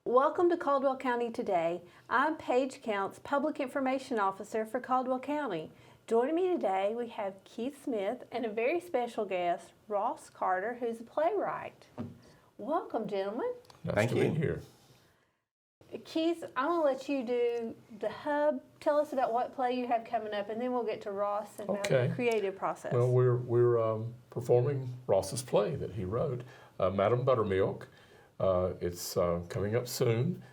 Welcome to Caldwell County Today. I'm Paige Counts, Public Information Officer for Caldwell County. Joining me today, we have Keith Smith and a very special guest, Ross Carter, who's a playwright. Welcome, gentlemen. Nice to be here. Keith, I'm going to let you do the HUB. Tell us about what play you have coming up, and then we'll get to Ross and the creative process. Well, we're performing Ross's play that he wrote, Madam Buttermilk. It's coming up soon.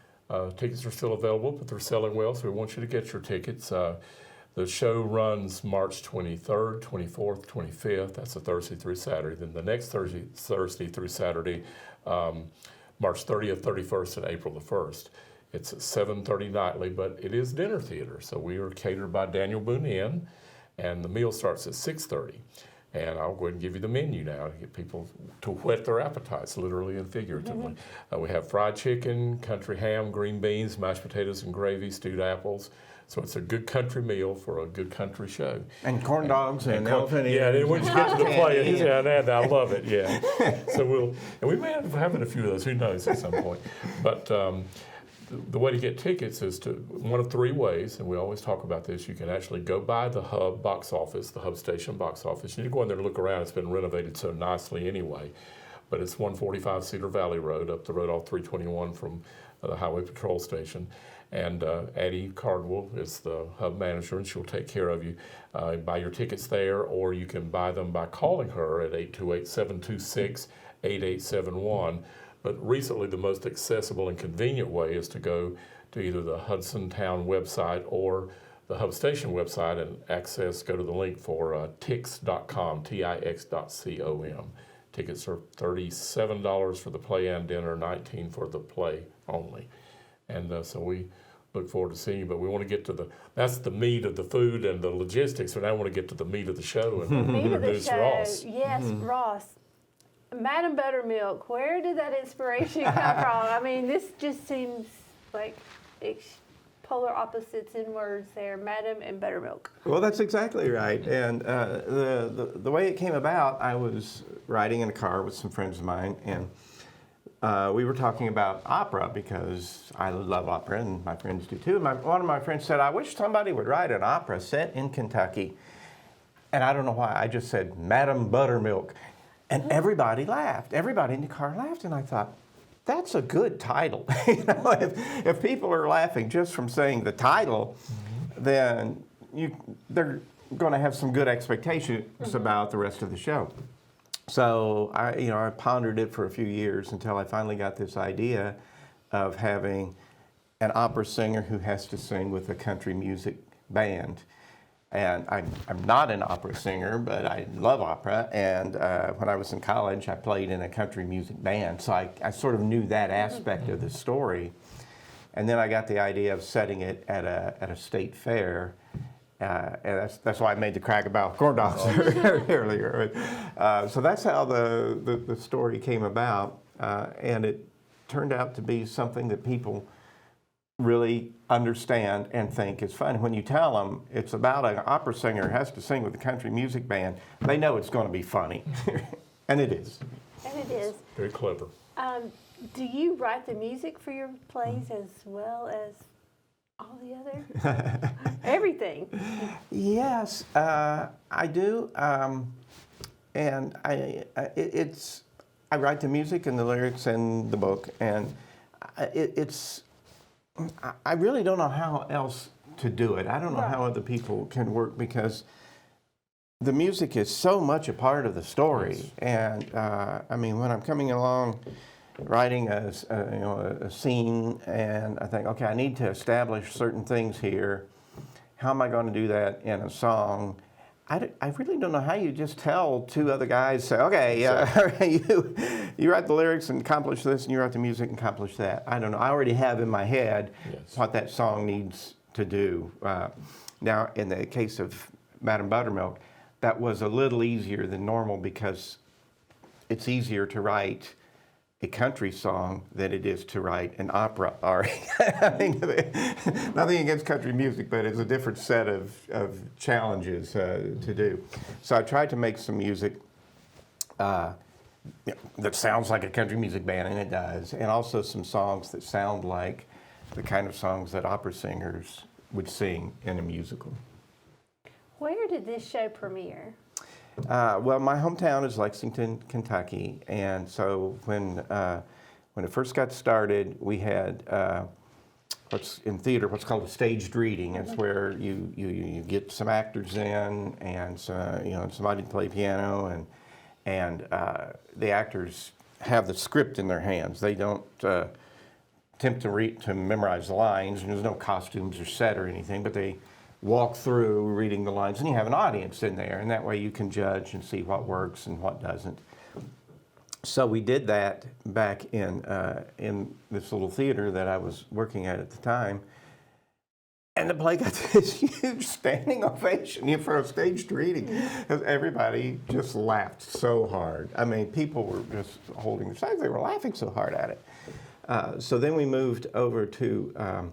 Tickets are still available, but they're selling well, so we want you to get your tickets. The show runs March 23rd, 24th, 25th. That's a Thursday through Saturday. Then the next Thursday through Saturday, March 30th, 31st, and April the 1st. It's at 7:30 nightly, but it is dinner theater, so we are catered by Daniel Boone Inn, and the meal starts at 6:30. And I'll go ahead and give you the menu now to get people to whet their appetites, literally and figuratively. We have fried chicken, country ham, green beans, mashed potatoes and gravy, stewed apples. So it's a good country meal for a good country show. And corn dogs and elephant ears. Yeah, and when you get to the play, yeah, I love it, yeah. So we may have having a few of those, who knows, at some point. But the way to get tickets is to one of three ways, and we always talk about this. You can actually go by the HUB box office, the HUB Station box office. You need to go in there and look around. It's been renovated so nicely anyway. But it's 145 Cedar Valley Road, up the road off 321 from the Highway Patrol Station. And Addie Cardwell is the HUB manager, and she'll take care of you. Buy your tickets there, or you can buy them by calling her at 828-726-8871. But recently, the most accessible and convenient way is to go to either the Hudson Town website or the HUB Station website and go to the link for tix.com, tix.com. Tickets are $37 for the play and dinner, $19 for the play only. And so we look forward to seeing you, but we want to get to that's the meat of the food and the logistics, so now I want to get to the meat of the show and introduce Ross. Yes, Ross. Madam Buttermilk, where did that inspiration come from? I mean, this just seems like polar opposites in words there, Madam and Buttermilk. Well, that's exactly right. And the way it came about, I was riding in a car with some friends of mine, and we were talking about opera because I love opera, and my friends do too. One of my friends said, I wish somebody would write an opera set in Kentucky. And I don't know why, I just said, Madam Buttermilk. And everybody laughed. Everybody in the car laughed, and I thought, that's a good title. If people are laughing just from saying the title, then they're going to have some good expectations about the rest of the show. So I pondered it for a few years until I finally got this idea of having an opera singer who has to sing with a country music band. And I'm not an opera singer, but I love opera. And when I was in college, I played in a country music band. So I sort of knew that aspect of the story. And then I got the idea of setting it at a state fair. And that's why I made the crack about corn dogs earlier. So that's how the story came about. And it turned out to be something that people really understand and think is fun. When you tell them it's about an opera singer who has to sing with a country music band, they know it's going to be funny. And it is. And it is. Very clever. Do you write the music for your plays as well as all the other? Everything. Yes, I do. And I write the music and the lyrics and the book. And I really don't know how else to do it. I don't know how other people can work because the music is so much a part of the story. Yes. And I mean, when I'm coming along writing a scene and I think, okay, I need to establish certain things here. How am I going to do that in a song? I really don't know how you just tell two other guys, say, okay, you write the lyrics and accomplish this, and you write the music and accomplish that. I don't know. I already have in my head what that song needs to do. Now, in the case of Madam Buttermilk, that was a little easier than normal because it's easier to write a country song than it is to write an opera aria. Nothing against country music, but it's a different set of challenges to do. So I tried to make some music that sounds like a country music band, and it does, and also some songs that sound like the kind of songs that opera singers would sing in a musical. Where did this show premiere? Well, my hometown is Lexington, Kentucky, and so when it first got started, we had what's in theater what's called a staged reading. It's where you get some actors in and somebody to play piano, and the actors have the script in their hands. They don't attempt to memorize the lines, and there's no costumes or set or anything, but they walk through reading the lines, and you have an audience in there, and that way you can judge and see what works and what doesn't. So we did that back in this little theater that I was working at the time, and the play got this huge standing ovation for a staged reading, because everybody just laughed so hard. I mean, people were just holding their sides; they were laughing so hard at it. So then we moved over to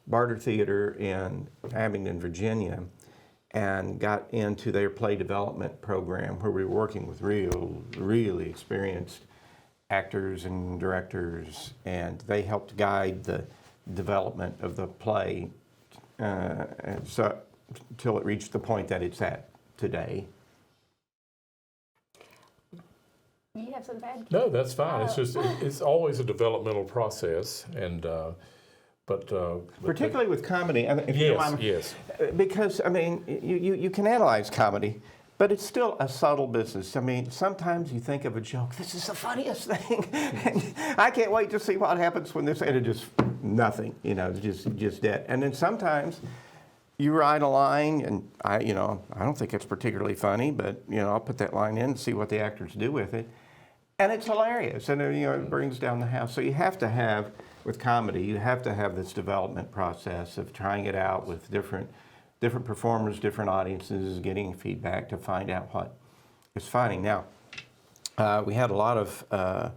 Barter Theatre in Abingdon, Virginia, and got into their play development program, where we were working with really experienced actors and directors, and they helped guide the development of the play so until it reached the point that it's at today. You have some bad. No, that's fine. It's just it's always a developmental process, and but particularly with comedy. If you don't mind, yes. Because I mean, you can analyze comedy, but it's still a subtle business. I mean, sometimes you think of a joke, this is the funniest thing, and I can't wait to see what happens when this, and it just nothing, just dead. And then sometimes you write a line, and I don't think it's particularly funny, but I'll put that line in and see what the actors do with it, and it's hilarious, and it brings down the house. So you have to have, with comedy, you have to have this development process of trying it out with different performers, different audiences, getting feedback to find out what is funny. Now, we had a lot of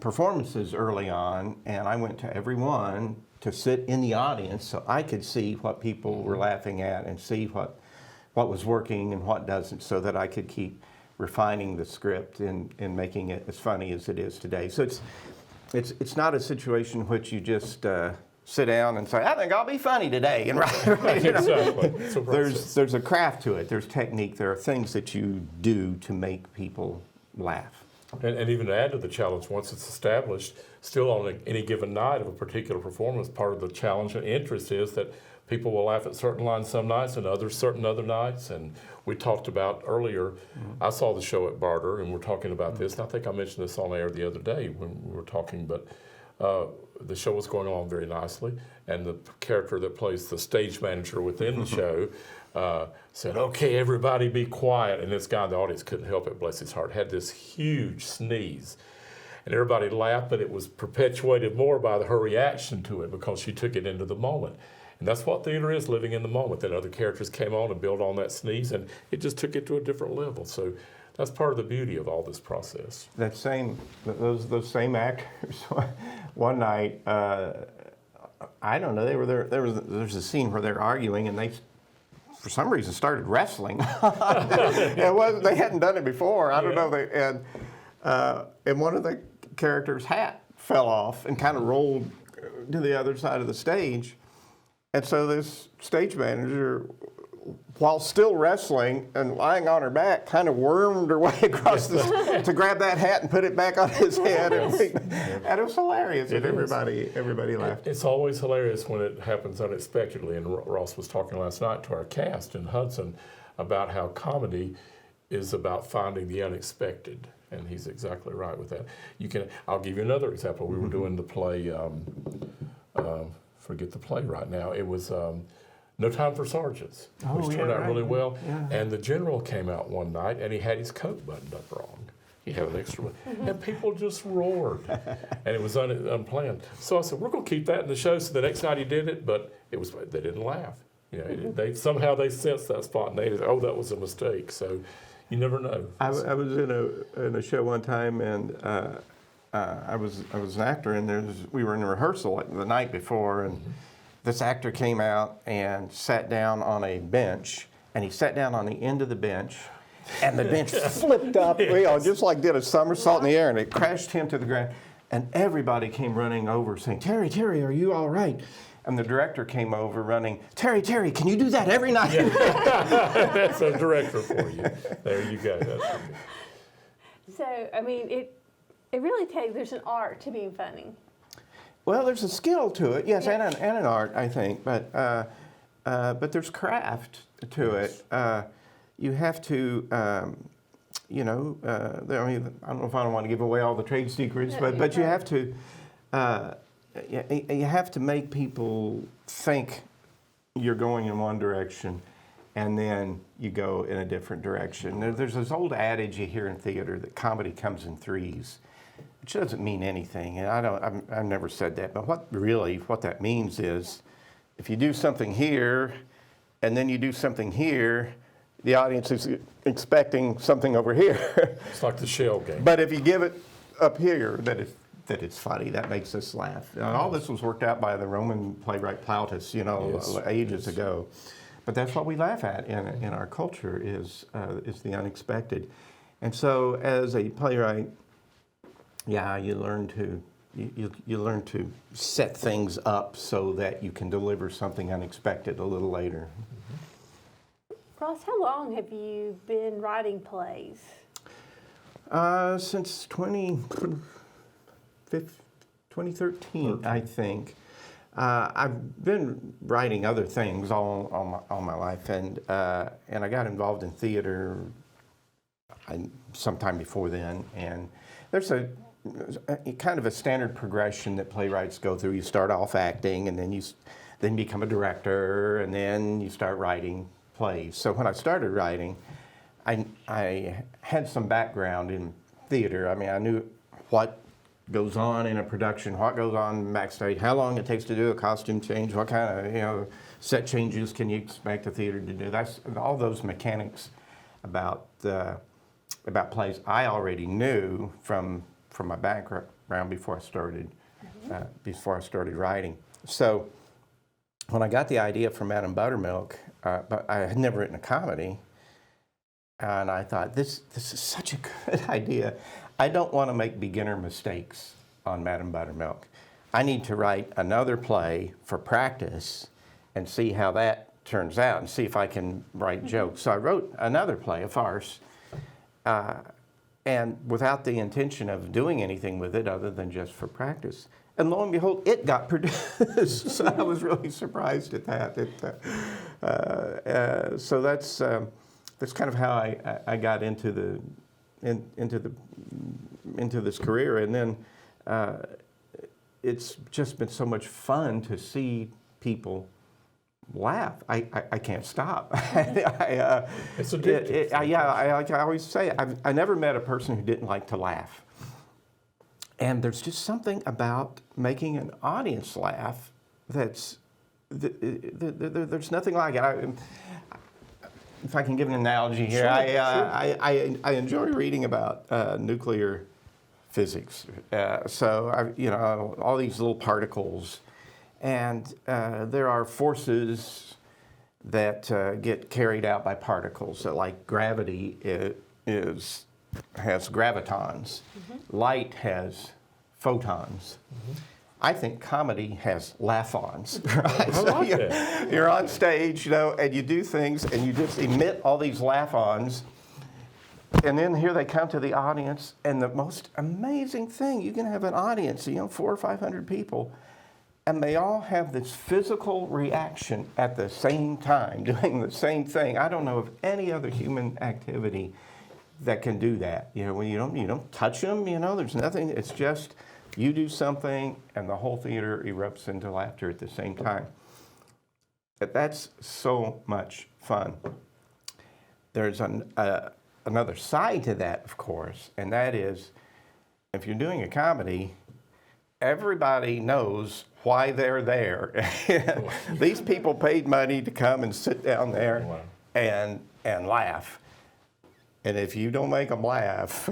performances early on, and I went to every one to sit in the audience so I could see what people were laughing at and see what was working and what doesn't, so that I could keep refining the script and making it as funny as it is today. So it's not a situation in which you just sit down and say, I think I'll be funny today. And Exactly. It's a process. There's a craft to it. There's technique. There are things that you do to make people laugh. And even to add to the challenge, once it's established, still on any given night of a particular performance, part of the challenge and interest is that people will laugh at certain lines some nights and certain other nights. And we talked about earlier, I saw the show at Barter, and we're talking about this, and I think I mentioned this on air the other day when we were talking, but the show was going on very nicely, and the character that plays the stage manager within the show said, okay, everybody be quiet, and this guy in the audience couldn't help it, bless his heart, had this huge sneeze. And everybody laughed, but it was perpetuated more by her reaction to it because she took it into the moment. And that's what theater is, living in the moment. Then other characters came on and built on that sneeze, and it just took it to a different level. So that's part of the beauty of all this process. Those same actors, one night, I don't know, they were there. There's a scene where they're arguing, and they, for some reason, started wrestling. They hadn't done it before. I don't know. And one of the characters' hat fell off and kind of rolled to the other side of the stage. And so this stage manager, while still wrestling and lying on her back, kind of wormed her way across to grab that hat and put it back on his head. And it was hilarious. And everybody laughed. It's always hilarious when it happens unexpectedly. And Ross was talking last night to our cast in Hudson about how comedy is about finding the unexpected. And he's exactly right with that. I'll give you another example. We were doing the play, forget the play right now. It was No Time for Sergeants, which turned out really well. Yeah. And the general came out one night, and he had his coat buttoned up wrong. He had an extra one. And people just roared. And it was unplanned. So I said, we're going to keep that in the show. So the next night he did it, but they didn't laugh. They somehow sensed that spontaneity. Oh, that was a mistake. So you never know. I was in a show one time, and I was an actor, and we were in a rehearsal the night before, and this actor came out and sat down on a bench, and he sat down on the end of the bench, And the bench flipped up, just like did a somersault in the air, and it crashed him to the ground. And everybody came running over saying, Terry, are you all right? And the director came over running, Terry, can you do that every night? That's a director for you. There you go. That's pretty good. So, I mean, it really takes, there's an art to being funny. Well, there's a skill to it, yes, and an art, I think, but there's craft to it. You have to, I mean, I don't know if I don't want to give away all the trade secrets, but you have to, you have to make people think you're going in one direction, and then you go in a different direction. There's this old adage you hear in theater that comedy comes in threes, which doesn't mean anything, and I've never said that. But what that means is, if you do something here, and then you do something here, the audience is expecting something over here. It's like the shell game. But if you give it up here, that it's funny, that makes us laugh. And all this was worked out by the Roman playwright Plautus, ages ago. But that's what we laugh at in our culture is the unexpected. And so, as a playwright, you learn to set things up so that you can deliver something unexpected a little later. Ross, how long have you been writing plays? Since 2013, I think. I've been writing other things all my life, and I got involved in theater sometime before then. And there's a kind of a standard progression that playwrights go through. You start off acting, and then you become a director, and then you start writing plays. So when I started writing, I had some background in theater. I mean, I knew what goes on in a production, what goes on backstage, how long it takes to do a costume change, what kind of set changes can you expect a theater to do. That's all those mechanics about plays I already knew from my background before I started writing. So when I got the idea from Madam Buttermilk, but I had never written a comedy, and I thought this is such a good idea. I don't want to make beginner mistakes on Madam Buttermilk. I need to write another play for practice and see how that turns out and see if I can write jokes. So I wrote another play, a farce, and without the intention of doing anything with it other than just for practice. And lo and behold, it got produced. So I was really surprised at that. So that's kind of how I got into this career, and then it's just been so much fun to see people laugh. I can't stop. It's addictive. I always say I never met a person who didn't like to laugh. And there's just something about making an audience laugh there's nothing like it. If I can give an analogy here, Sure. I enjoy reading about nuclear physics. So all these little particles, and there are forces that get carried out by particles. So like gravity has gravitons, light has photons. I think comedy has laugh-ons, right? I like that. You're on stage, and you do things, and you just emit all these laugh-ons, and then here they come to the audience, and the most amazing thing, you can have an audience, 400 or 500 people, and they all have this physical reaction at the same time, doing the same thing. I don't know of any other human activity that can do that. When you don't touch them, there's nothing. It's just you do something, and the whole theater erupts into laughter at the same time. That's so much fun. There's another side to that, of course, and that is, if you're doing a comedy, everybody knows why they're there. These people paid money to come and sit down there and laugh. And if you don't make them laugh,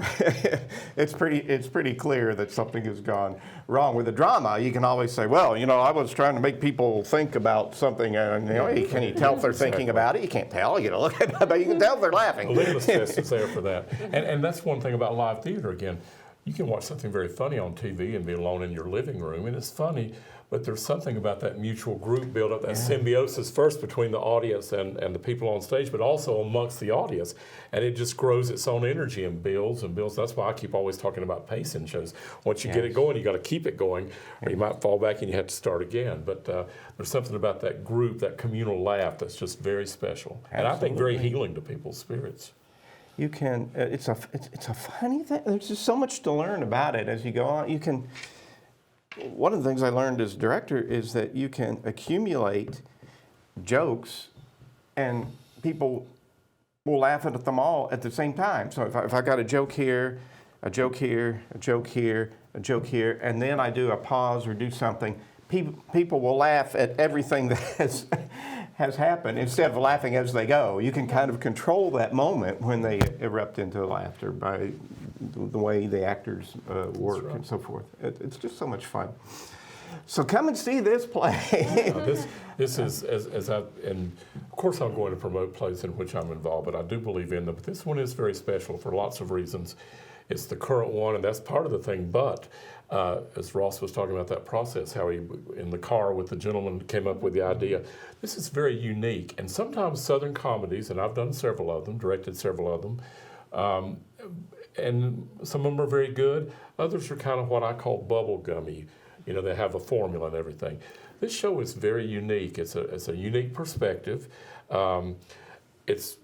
it's pretty clear that something has gone wrong. With the drama, you can always say, well, I was trying to make people think about something, and can you tell if they're thinking about it? You can't tell. Look at it, but you can tell if they're laughing. The litmus test is there for that. And that's one thing about live theater, again. You can watch something very funny on TV and be alone in your living room, and it's funny, but there's something about that mutual group build-up, that symbiosis first between the audience and the people on stage, but also amongst the audience. And it just grows its own energy and builds and builds. That's why I keep always talking about pacing shows. Once you get it going, you got to keep it going, or you might fall back and you have to start again. But there's something about that group, that communal laugh, that's just very special. Absolutely. And I think very healing to people's spirits. You can, it's a funny thing. There's just so much to learn about it as you go on. One of the things I learned as director is that you can accumulate jokes and people will laugh at them all at the same time. So if I got a joke here, a joke here, a joke here, a joke here, and then I do a pause or do something, people will laugh at everything that has happened instead of laughing as they go. You can kind of control that moment when they erupt into laughter by the way the actors work and so forth. It's just so much fun. So come and see this play. This is, and of course I'm going to promote plays in which I'm involved, but I do believe in them. But this one is very special for lots of reasons. It's the current one, and that's part of the thing, but as Ross was talking about that process, how he, in the car with the gentleman, came up with the idea. This is very unique, and sometimes Southern comedies, and I've done several of them, directed several of them, and some of them are very good. Others are kind of what I call bubble gummy. They have a formula and everything. This show is very unique. It's a unique perspective. It's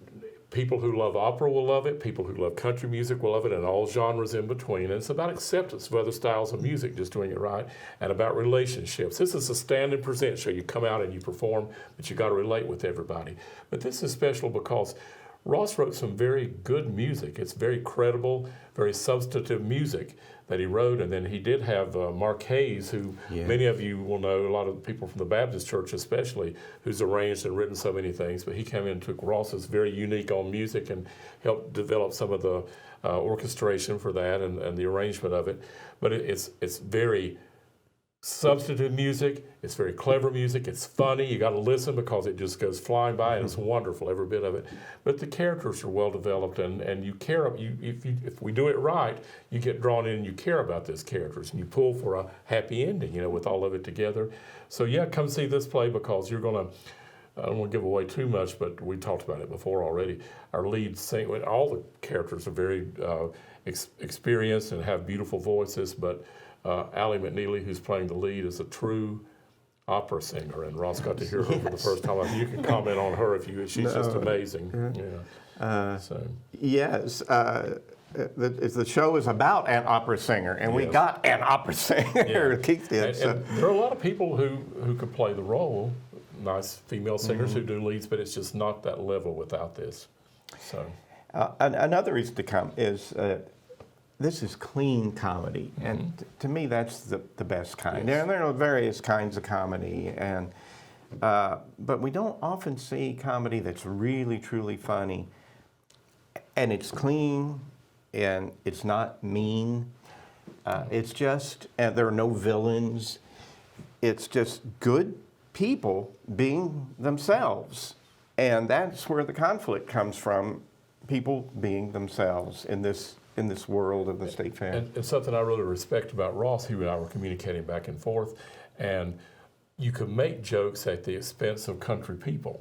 people who love opera will love it. People who love country music will love it, and all genres in between. And it's about acceptance of other styles of music, just doing it right, and about relationships. This is a stand and present show. You come out and you perform, but you got to relate with everybody. But this is special because Ross wrote some very good music. It's very credible, very substantive music that he wrote. And then he did have Mark Hayes, who many of you will know, a lot of people from the Baptist Church especially, who's arranged and written so many things. But he came in and took Ross's very unique on music and helped develop some of the orchestration for that and the arrangement of it. But it's very substantive music. It's very clever music. It's funny. You got to listen because it just goes flying by, and it's wonderful, every bit of it. But the characters are well developed, and you care. If we do it right, you get drawn in and you care about those characters, and you pull for a happy ending, with all of it together. So come see this play because you're gonna. I don't want to give away too much, but we talked about it before already. Our lead singer, all the characters are very experienced and have beautiful voices, but Allie McNeely, who's playing the lead, is a true opera singer, and Ross got to hear her for the first time. You can comment on her if you. She's just amazing. Yes. The show is about an opera singer, and we got an opera singer. Keith did. And there are a lot of people who could play the role. Nice female singers who do leads, but it's just not that level without this. So another reason to come is. This is clean comedy, and to me, that's the best kind. Yes. There are various kinds of comedy, and but we don't often see comedy that's really, truly funny, and it's clean, and it's not mean. It's just, and there are no villains. It's just good people being themselves, and that's where the conflict comes from. People being themselves in this world of the state fair. And something I really respect about Ross, he and I were communicating back and forth, and you can make jokes at the expense of country people,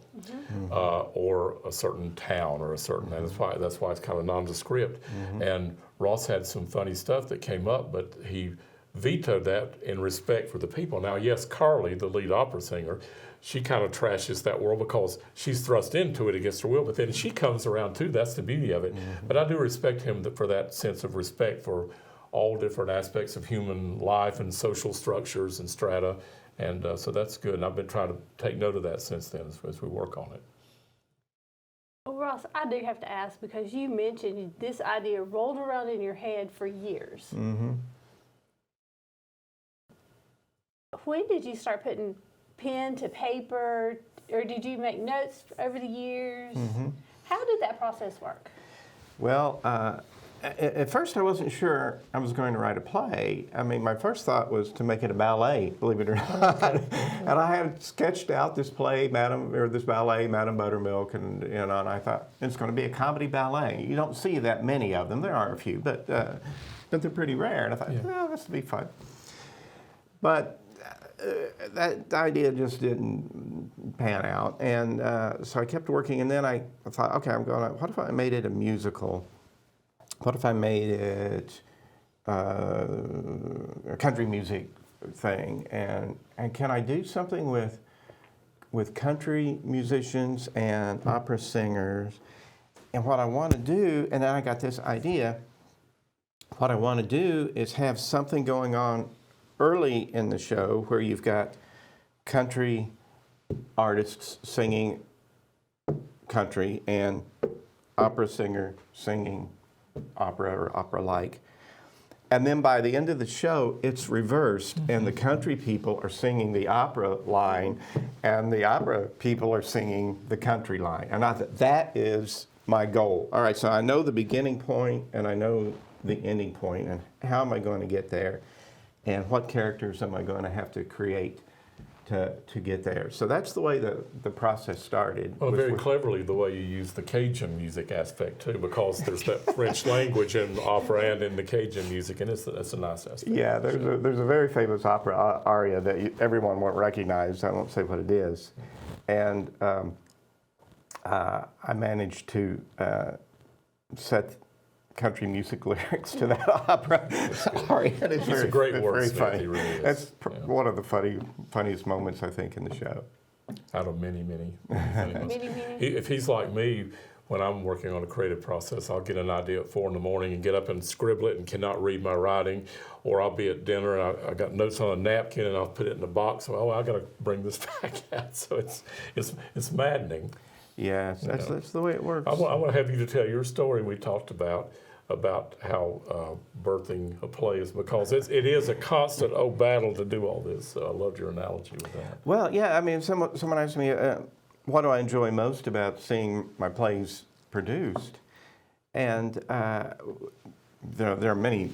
or a certain town or a certain, and that's why it's kind of nondescript. And Ross had some funny stuff that came up, but he vetoed that in respect for the people. Now, yes, Carly, the lead opera singer, she kind of trashes that world because she's thrust into it against her will, but then she comes around too. That's the beauty of it. But I do respect him for that sense of respect for all different aspects of human life and social structures and strata, and so that's good. And I've been trying to take note of that since then as we work on it. Well, Ross, I do have to ask, because you mentioned this idea rolled around in your head for years. When did you start putting pen to paper, or did you make notes over the years? How did that process work? Well, at first I wasn't sure I was going to write a play. I mean, my first thought was to make it a ballet, believe it or not. And I had sketched out this play, this ballet, Madame Buttermilk, and I thought it's going to be a comedy ballet. You don't see that many of them. There are a few, but they're pretty rare. And I thought, this would be fun. But that idea just didn't pan out, and so I kept working. And then I thought, okay, what if I made it a musical? What if I made it a country music thing? And can I do something with country musicians and opera singers? And what I want to do, and then I got this idea, what I want to do is have something going on early in the show where you've got country artists singing country and opera singer singing opera or opera-like. And then by the end of the show, it's reversed, and the country people are singing the opera line, and the opera people are singing the country line. And I thought, that is my goal. All right, so I know the beginning point, and I know the ending point, and how am I going to get there? And what characters am I going to have to create to get there? So that's the way the process started. Well, very cleverly, the way you use the Cajun music aspect too, because there's that French language in opera and in the Cajun music, and that's a nice aspect. Yeah, there's a very famous opera aria that everyone won't recognize. I won't say what it is. And I managed to set country music lyrics to that opera aria. He's a great wordsmith, he really is. That's one of the funniest moments, I think, in the show. Out of many moments. If he's like me, when I'm working on a creative process, I'll get an idea at 4 in the morning and get up and scribble it and cannot read my writing. Or I'll be at dinner and I got notes on a napkin and I'll put it in a box. So, I got to bring this back out. So it's maddening. Yes, that's the way it works. I want to have you to tell your story. We talked about how birthing a play is, because it is a constant battle to do all this. So I loved your analogy with that. Well, yeah, I mean, someone asked me, what do I enjoy most about seeing my plays produced? And there are many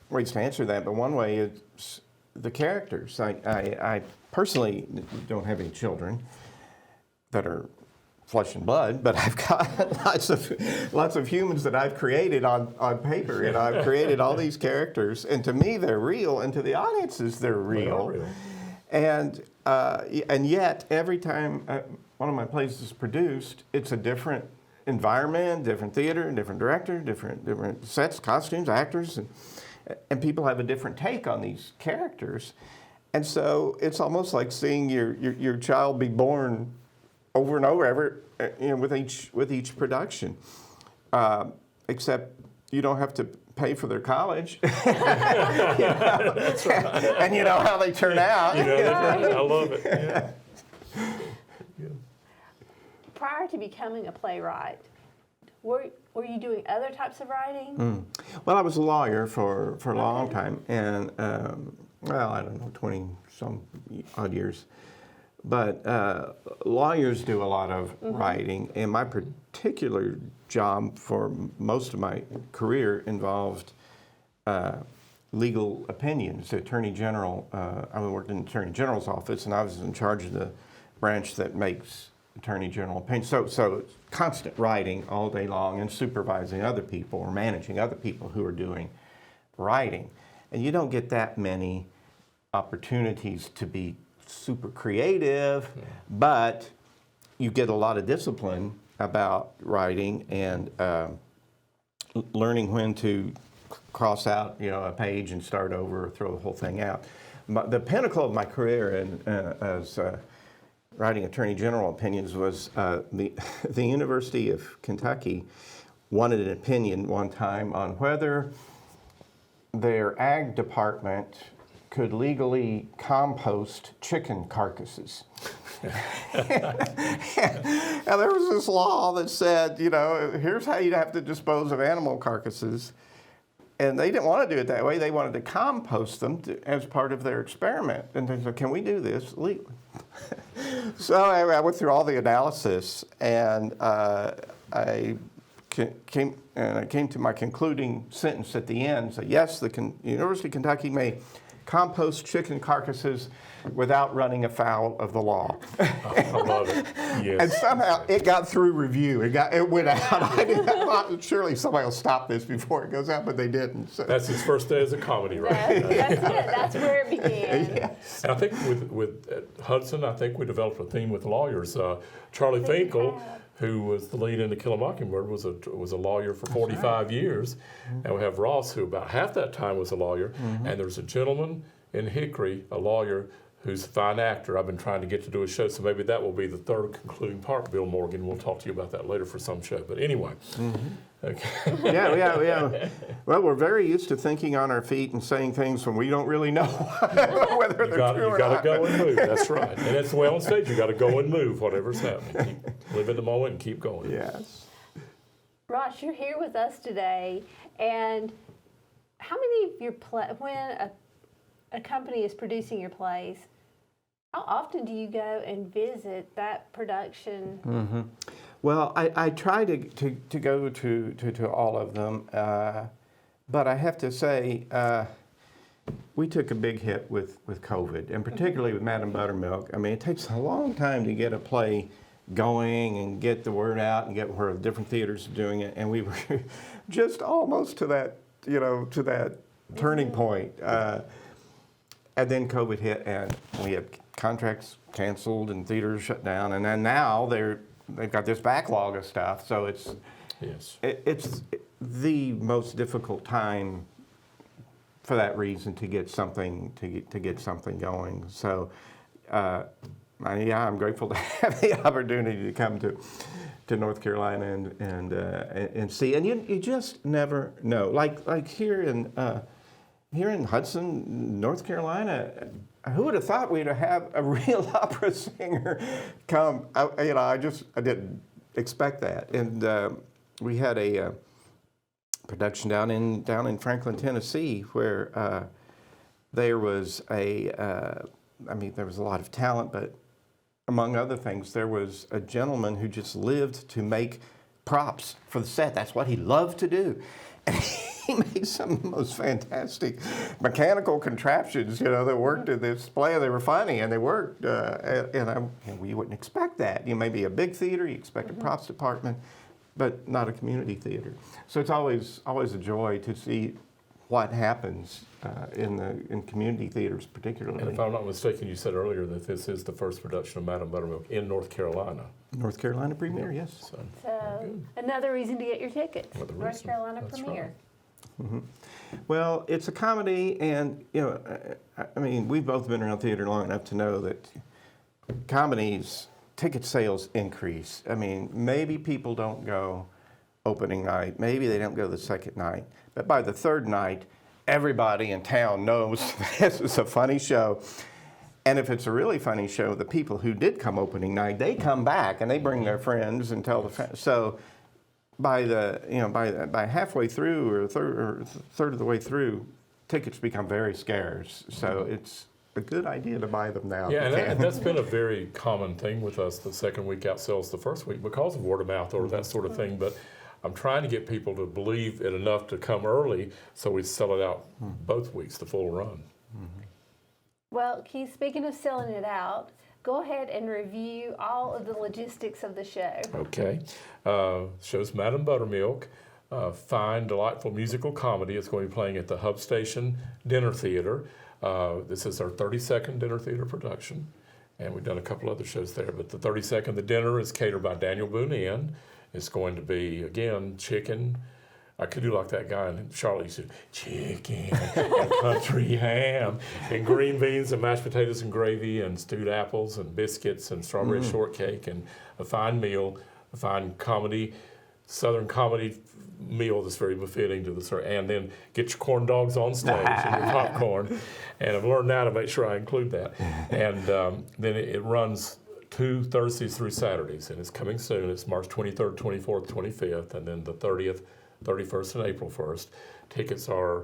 ways to answer that, but one way is the characters. I personally don't have any children that are flesh and blood, but I've got lots of humans that I've created on paper, and I've created all these characters, and to me they're real, and to the audiences they're real. And yet every time one of my plays is produced, it's a different environment, different theater, different director, different sets, costumes, actors, and people have a different take on these characters, and so it's almost like seeing your child be born over and over, with each production, except you don't have to pay for their college. That's right. And you know how they turn out. I love it. Yeah. Prior to becoming a playwright, were you doing other types of writing? Well, I was a lawyer for a long time, and I don't know, 20-some odd years. But lawyers do a lot of writing, and my particular job for most of my career involved legal opinions. The Attorney General, I worked in the Attorney General's office, and I was in charge of the branch that makes Attorney General opinions. So it's constant writing all day long and supervising other people or managing other people who are doing writing. And you don't get that many opportunities to be super creative, but you get a lot of discipline about writing and learning when to cross out a page and start over or throw the whole thing out. The pinnacle of my career as writing Attorney General opinions was the University of Kentucky wanted an opinion one time on whether their ag department could legally compost chicken carcasses. And there was this law that said, here's how you'd have to dispose of animal carcasses. And they didn't want to do it that way. They wanted to compost them as part of their experiment. And they said, can we do this legally? So I went through all the analysis, and I came to my concluding sentence at the end. So yes, the University of Kentucky may compost chicken carcasses without running afoul of the law. I love it. Yes. And somehow it got through review. It went out. I thought surely somebody will stop this before it goes out, but they didn't. So. That's his first day as a comedy writer. That's it. That's where it began. Yes. And I think with Hudson, I think we developed a theme with lawyers. Charlie Finkel, who was the lead in To Kill a Mockingbird, was a lawyer for 45 years. And we have Ross, who about half that time was a lawyer. And there's a gentleman in Hickory, a lawyer, who's a fine actor. I've been trying to get to do a show, so maybe that will be the third concluding part, Bill Morgan. We'll talk to you about that later for some show. But anyway. Okay. Yeah. Well, we're very used to thinking on our feet and saying things when we don't really know whether they're true or not. You got to go and move. That's right. And that's the way on stage. You got to go and move, whatever's happening. Live in the moment and keep going. Yes. Ross, you're here with us today, and how many of your when a company is producing your plays, how often do you go and visit that production? Well, I try to go to all of them, but I have to say we took a big hit with COVID, and particularly with Madam Buttermilk. I mean, it takes a long time to get a play going and get the word out and get where different theaters are doing it, and we were just almost to that, to that turning point. And then COVID hit, and we had contracts canceled and theaters shut down, and then now they've got this backlog of stuff. So it's the most difficult time for that reason to get something going. So I'm grateful to have the opportunity to come to North Carolina and see. And you just never know. Like here in Hudson, North Carolina, who would have thought we'd have a real opera singer come? I didn't expect that. And we had a production down in Franklin, Tennessee, where there was there was a lot of talent, but among other things, there was a gentleman who just lived to make props for the set. That's what he loved to do. And he made some of the most fantastic mechanical contraptions, that worked in this play. They were funny and they worked. And you wouldn't expect that. Maybe a big theater, you expect a props department, but not a community theater. So it's always a joy to see what happens in community theaters, particularly. And if I'm not mistaken, you said earlier that this is the first production of Madam Buttermilk in North Carolina. North Carolina premiere, yes. So another reason to get your tickets. North Carolina That's premiere. Right. Well, it's a comedy, and we've both been around theater long enough to know that comedies, ticket sales increase. I mean, maybe people don't go opening night, maybe they don't go the second night, but by the third night, everybody in town knows this is a funny show. And if it's a really funny show, the people who did come opening night, they come back and they bring their friends and tell the friends. So by halfway through or third of the way through, tickets become very scarce. So it's a good idea to buy them now. Yeah, and that's been a very common thing with us. The second week outsells the first week because of word of mouth or that sort of thing. But I'm trying to get people to believe it enough to come early, so we sell it out both weeks, the full run. Well, Keith, speaking of selling it out, go ahead and review all of the logistics of the show. Okay. Show's Madam Buttermilk, fine, delightful musical comedy. It's going to be playing at the HUB Station Dinner Theatre. This is our 32nd Dinner Theatre production, and we've done a couple other shows there. But the 32nd, the dinner is catered by Daniel Boone Inn. It's going to be, again, chicken. I could do like that guy in Charlotte. He said, chicken and country ham and green beans and mashed potatoes and gravy and stewed apples and biscuits and strawberry shortcake and a fine meal, a fine comedy, Southern comedy meal that's very befitting to the and then get your corn dogs on stage and your popcorn. And I've learned now to make sure I include that. And then it runs 2 Thursdays through Saturdays, and it's coming soon. It's March 23rd, 24th, 25th, and then the 30th, 31st, and April 1st. Tickets are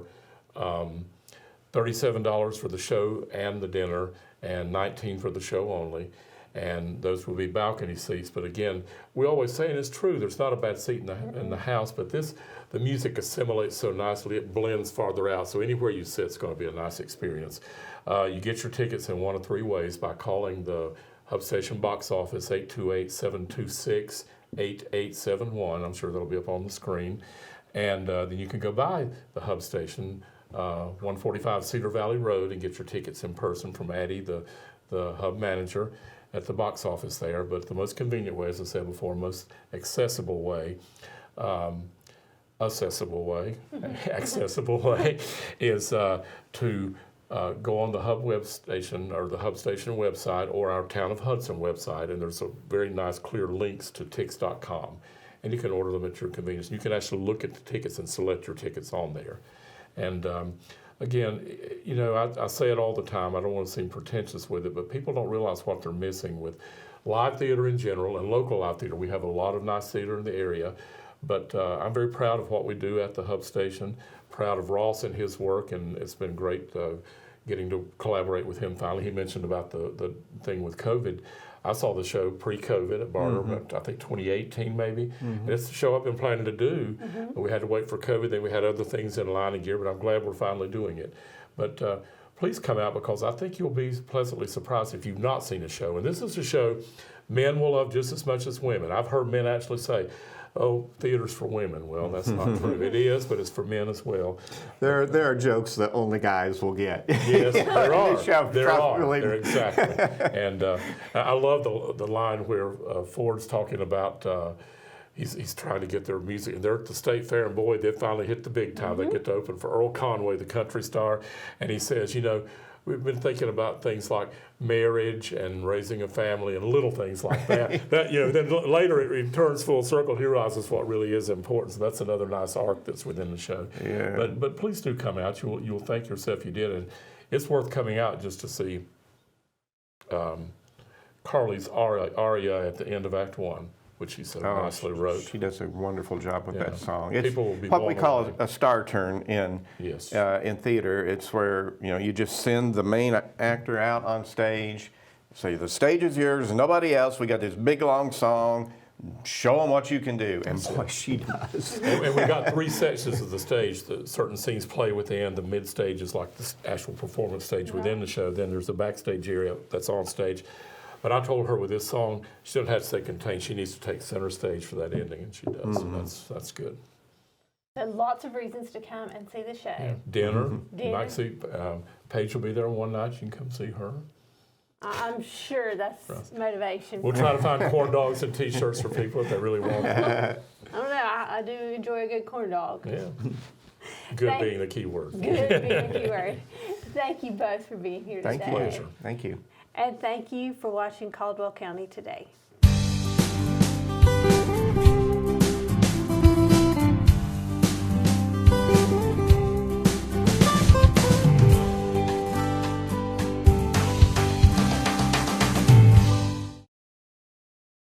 $37 for the show and the dinner, and $19 for the show only. and those will be balcony seats. But again, we always say, and it's true, there's not a bad seat in the house, but the music assimilates so nicely, it blends farther out. So anywhere you sit, it's going to be a nice experience. You get your tickets in one of three ways: by calling the HUB Station box office, 828-726-8871. I'm sure that'll be up on the screen. And then you can go by the HUB Station, 145 Cedar Valley Road, and get your tickets in person from Addie, the HUB manager, at the box office there. But the most convenient way, as I said before, most accessible way accessible way is to go on the HUB web station or the HUB Station website or our Town of Hudson website, and there's a very nice clear links to tix.com, and you can order them at your convenience. You can actually look at the tickets and select your tickets on there. And again, you know, I say it all the time, I don't want to seem pretentious with it, but people don't realize what they're missing with live theater in general and local live theater. We have a lot of nice theater in the area, but I'm very proud of what we do at the HUB Station, proud of Ross and his work, and it's been great getting to collaborate with him finally. He mentioned about the thing with COVID. I saw the show pre-COVID at Barter, I think 2018 maybe. And it's the show I've been planning to do, but we had to wait for COVID, then we had other things in line and gear, but I'm glad we're finally doing it. But please come out, because I think you'll be pleasantly surprised if you've not seen a show. And this is a show men will love just as much as women. I've heard men actually say, oh, theater's for women. Well, that's not true. It is, but it's for men as well. There are jokes that only guys will get. Yes, there are. There are. Probably. There, exactly. And I love the line where Ford's talking about he's trying to get their music, and they're at the State Fair, and boy, they finally hit the big time. They get to open for Earl Conway, the country star, and he says, you know, we've been thinking about things like marriage and raising a family and little things like that. That, you know, then later it returns full circle. He realizes what really is important. So that's another nice arc that's within the show. Yeah. But please do come out. You'll thank yourself you did, and it's worth coming out just to see Carly's aria at the end of Act 1, which she so nicely wrote. She does a wonderful job with that song. It's People will be what we blown call away. a star turn in theater. It's where, you know, you just send the main actor out on stage, say the stage is yours and nobody else. We got this big long song. Show them what you can do, and boy, she does. And we've got three sections of the stage. Certain scenes play within. The mid stage is like the actual performance stage within the show. Then there's a backstage area that's on stage. But I told her with this song, she doesn't have to stay contained. She needs to take center stage for that ending, and she does. So that's good. So lots of reasons to come and see the show. Yeah. Dinner. You might see Paige will be there one night. You can come see her. I'm sure that's motivation. We'll try to find corn dogs and T-shirts for people if they really want it. I don't know. I do enjoy a good corn dog. Yeah. Good being the key word. Good being the key word. Thank you both for being here today. Thank you. Thank you. And thank you for watching Caldwell County Today.